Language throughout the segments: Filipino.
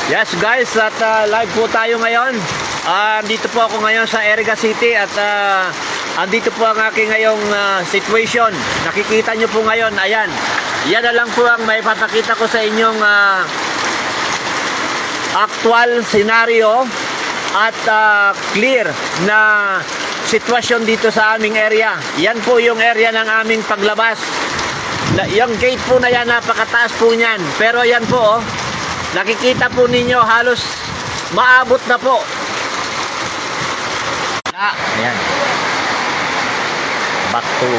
Yes guys, at live po tayo ngayon. Dito po ako ngayon sa Eriga City at andito po ang aking ngayong situation. Nakikita nyo po ngayon, ayan. Yan na lang po ang may papakita ko sa inyong actual scenario at clear na sitwasyon dito sa aming area. Yan po yung area ng aming paglabas. Yung gate po na yan, napakataas po niyan. Pero yan po, oh, nakikita po ninyo, halos maabot na po. Ayan. Back to...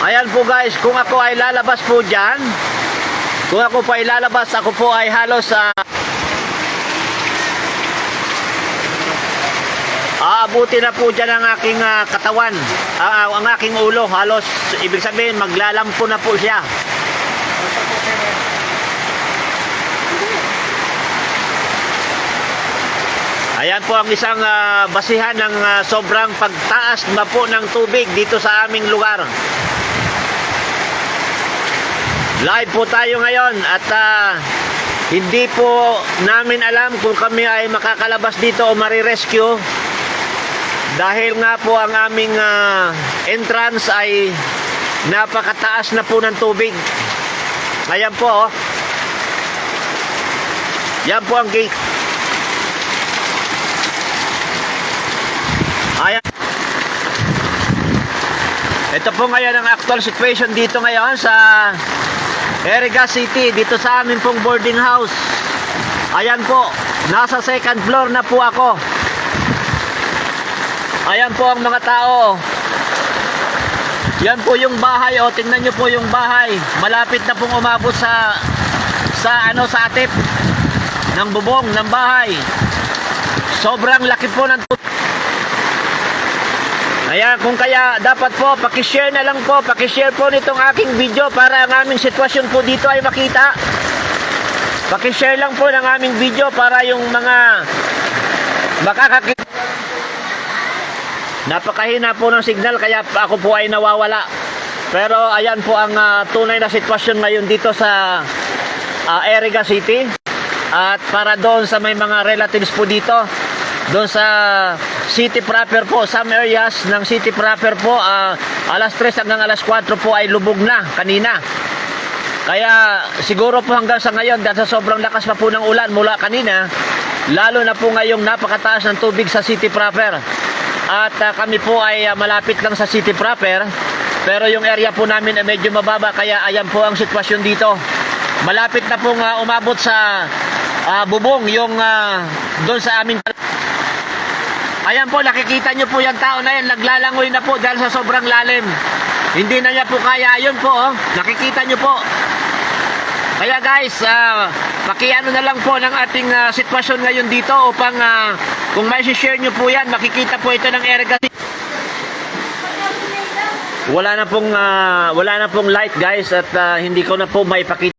Ayan po guys, kung ako ay lalabas po dyan, kung ako po ay lalabas, ako po ay halos aabuti na po dyan ang aking katawan, ang aking ulo, halos ibig sabihin maglalampo na po siya. Ayan po ang isang basihan ng sobrang pagtaas na po ng tubig dito sa aming lugar. Live po tayo ngayon at hindi po namin alam kung kami ay makakalabas dito o marirescue. Dahil nga po ang aming entrance ay napakataas na po ng tubig. Ayan po, oh. Yan po ang gate. Ayan. Ito po ngayon ang actual situation dito ngayon sa Eriga City, dito sa amin pong boarding house. Ayan po, nasa second floor na po ako. Ayan po ang mga tao. Yan po yung bahay, o tingnan nyo po yung bahay. Malapit na pong umabot sa atip ng bubong ng bahay. Sobrang laki po ng tubig. Ayan, kung kaya dapat po pakishare na lang po, pakishare po nitong aking video para ang aming sitwasyon po dito ay makita. Pakishare lang po ng aming video para yung mga makakakita. Napakahina po ng signal kaya ako po ay nawawala. Pero ayan po ang tunay na sitwasyon ngayon dito sa Eriga City. At para doon sa may mga relatives po dito, doon sa city proper po, some areas ng city proper po, alas 3 hanggang alas 4 po ay lubog na kanina. Kaya siguro po hanggang sa ngayon, dahil sa sobrang lakas pa po ng ulan mula kanina, lalo na po ngayong napakataas ng tubig sa city proper. At kami po ay malapit lang sa city proper, pero yung area po namin ay medyo mababa, kaya ayan po ang sitwasyon dito. Malapit na pong umabot sa bubong yung doon sa aming... Ayan po, nakikita nyo po yung tao na yan, naglalangoy na po dahil sa sobrang lalim. Hindi na niya po kaya, ayun po, oh, nakikita nyo po. Kaya guys, pakiano na lang po ng ating sitwasyon ngayon dito upang kung may share nyo po yan, makikita po ito ng Eriga. Wala na pong light guys at hindi ko na po maipakita.